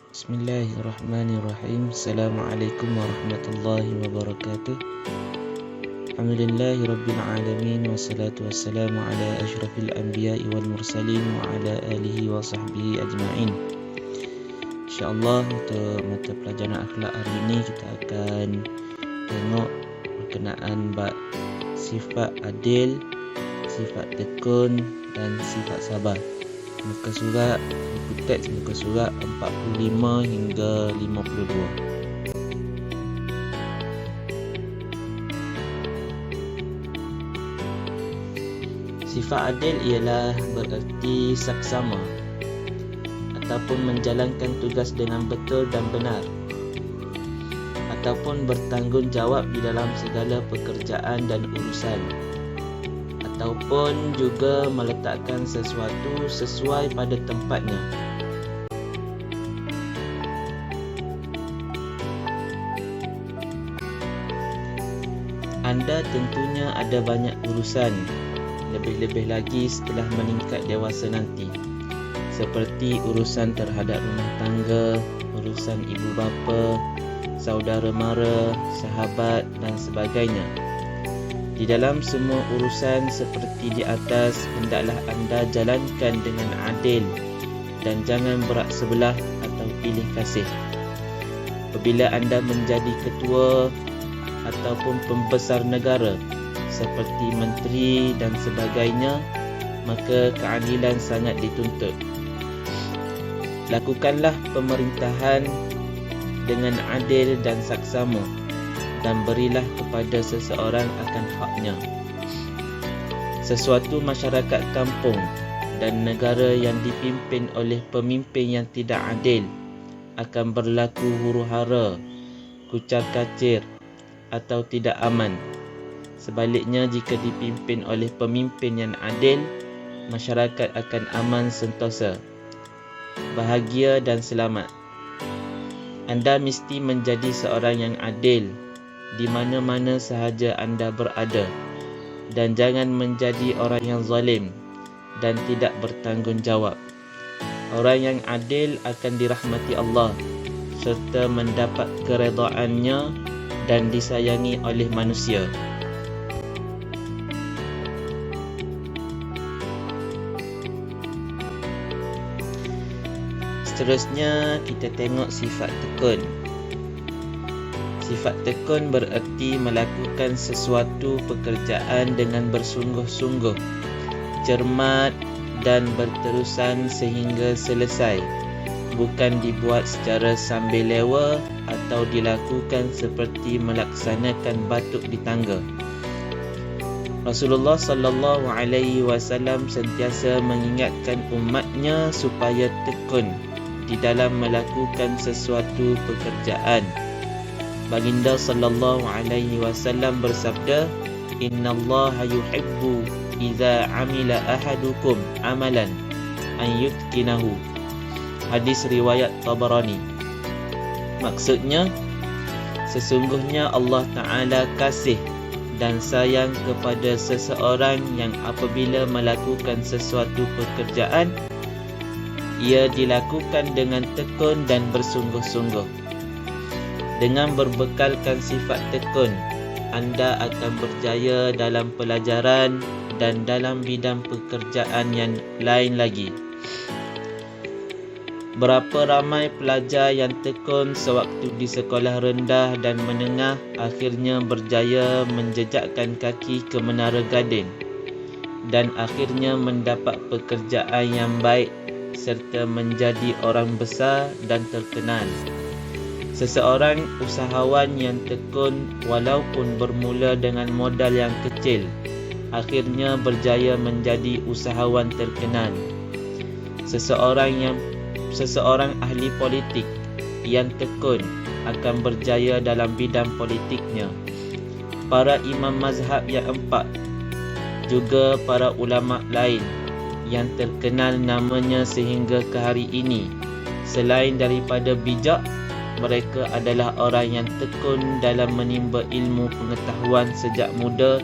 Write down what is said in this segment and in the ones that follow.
Bismillahirrahmanirrahim. Assalamualaikum warahmatullahi wabarakatuh. Alhamdulillahi rabbil alamin, wassalatu wassalamu ala asyrafil anbiya'i wal mursalin wa ala alihi wa sahbihi ajma'in. InsyaAllah untuk mata pelajaran akhlak hari ini kita akan tengok berkenaan bab sifat adil, sifat tekun dan sifat sabar. Muka surat, buku teks muka surat 45 hingga 52. Sifat adil ialah bererti saksama ataupun menjalankan tugas dengan betul dan benar, ataupun bertanggungjawab di dalam segala pekerjaan dan urusan, ataupun juga meletakkan sesuatu sesuai pada tempatnya. Anda tentunya ada banyak urusan, lebih-lebih lagi setelah meningkat dewasa nanti, seperti urusan terhadap rumah tangga, urusan ibu bapa, saudara mara, sahabat dan sebagainya. Di dalam semua urusan seperti di atas, hendaklah anda jalankan dengan adil dan jangan berak sebelah atau pilih kasih. Apabila anda menjadi ketua ataupun pembesar negara seperti menteri dan sebagainya, maka keadilan sangat dituntut. Lakukanlah pemerintahan dengan adil dan saksama, dan berilah kepada seseorang akan haknya. Sesuatu masyarakat kampung dan negara yang dipimpin oleh pemimpin yang tidak adil akan berlaku huru-hara, kucar-kacir atau tidak aman. Sebaliknya, jika dipimpin oleh pemimpin yang adil, masyarakat akan aman sentosa, bahagia dan selamat. Anda mesti menjadi seorang yang adil di mana-mana sahaja anda berada, dan jangan menjadi orang yang zalim dan tidak bertanggungjawab. Orang yang adil akan dirahmati Allah serta mendapat keredaannya dan disayangi oleh manusia. Seterusnya kita tengok sifat tekun. Sifat tekun bererti melakukan sesuatu pekerjaan dengan bersungguh-sungguh, cermat dan berterusan sehingga selesai, bukan dibuat secara sambil lewa atau dilakukan seperti melaksanakan batuk di tangga. Rasulullah sallallahu alaihi wasallam sentiasa mengingatkan umatnya supaya tekun di dalam melakukan sesuatu pekerjaan. Baginda sallallahu alaihi wasallam bersabda, "Innallaha yuhibbu idza amila ahadukum amalan an yutqinahu." Hadis riwayat Tabarani. Maksudnya, sesungguhnya Allah Ta'ala kasih dan sayang kepada seseorang yang apabila melakukan sesuatu pekerjaan, ia dilakukan dengan tekun dan bersungguh-sungguh. Dengan berbekalkan sifat tekun, anda akan berjaya dalam pelajaran dan dalam bidang pekerjaan yang lain lagi. Berapa ramai pelajar yang tekun sewaktu di sekolah rendah dan menengah akhirnya berjaya menjejakkan kaki ke Menara Gading dan akhirnya mendapat pekerjaan yang baik serta menjadi orang besar dan terkenal. Seseorang usahawan yang tekun walaupun bermula dengan modal yang kecil, akhirnya berjaya menjadi usahawan terkenal. Seseorang ahli politik yang tekun akan berjaya dalam bidang politiknya. Para imam mazhab yang empat, juga para ulama lain yang terkenal namanya sehingga ke hari ini, selain daripada bijak, mereka adalah orang yang tekun dalam menimba ilmu pengetahuan sejak muda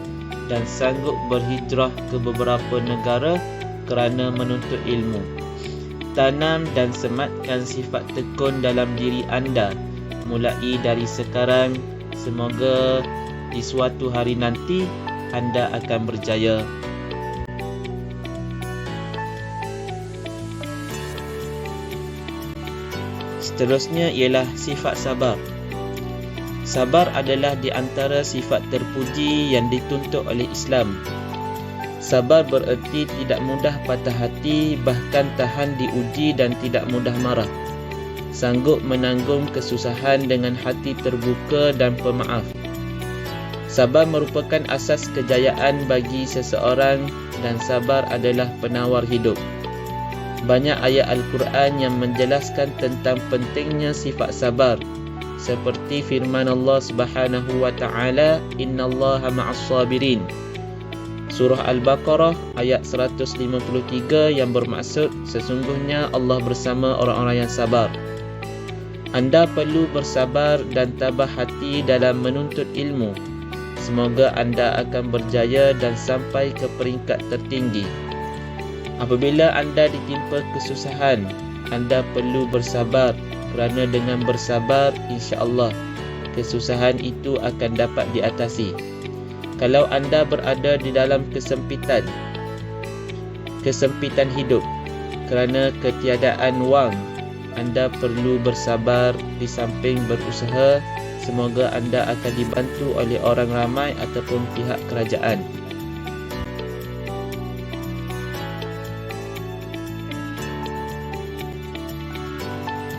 dan sanggup berhijrah ke beberapa negara kerana menuntut ilmu. Tanam dan sematkan sifat tekun dalam diri anda mulai dari sekarang. Semoga di suatu hari nanti anda akan berjaya. Seterusnya ialah sifat sabar. Sabar adalah di antara sifat terpuji yang dituntut oleh Islam. Sabar bererti tidak mudah patah hati, bahkan tahan diuji dan tidak mudah marah. Sanggup menanggung kesusahan dengan hati terbuka dan pemaaf. Sabar merupakan asas kejayaan bagi seseorang dan sabar adalah penawar hidup. Banyak ayat Al-Quran yang menjelaskan tentang pentingnya sifat sabar. Seperti firman Allah Subhanahu wa taala, "Innallaha ma'as sabirin." Surah Al-Baqarah ayat 153 yang bermaksud sesungguhnya Allah bersama orang-orang yang sabar. Anda perlu bersabar dan tabah hati dalam menuntut ilmu. Semoga anda akan berjaya dan sampai ke peringkat tertinggi. Apabila anda ditimpa kesusahan, anda perlu bersabar. Kerana dengan bersabar, insya-Allah, kesusahan itu akan dapat diatasi. Kalau anda berada di dalam kesempitan hidup kerana ketiadaan wang, anda perlu bersabar di samping berusaha. Semoga anda akan dibantu oleh orang ramai ataupun pihak kerajaan.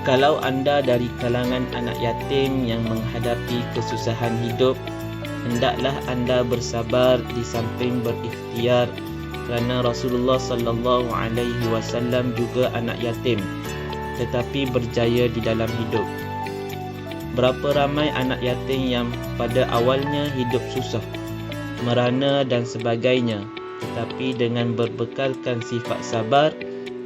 Kalau anda dari kalangan anak yatim yang menghadapi kesusahan hidup, hendaklah anda bersabar di samping berikhtiar, kerana Rasulullah sallallahu alaihi wasallam juga anak yatim tetapi berjaya di dalam hidup. Berapa ramai anak yatim yang pada awalnya hidup susah, merana dan sebagainya, tetapi dengan berbekalkan sifat sabar,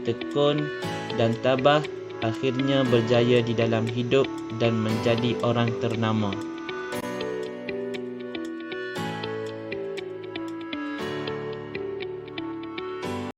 tekun dan tabah, akhirnya berjaya di dalam hidup dan menjadi orang ternama.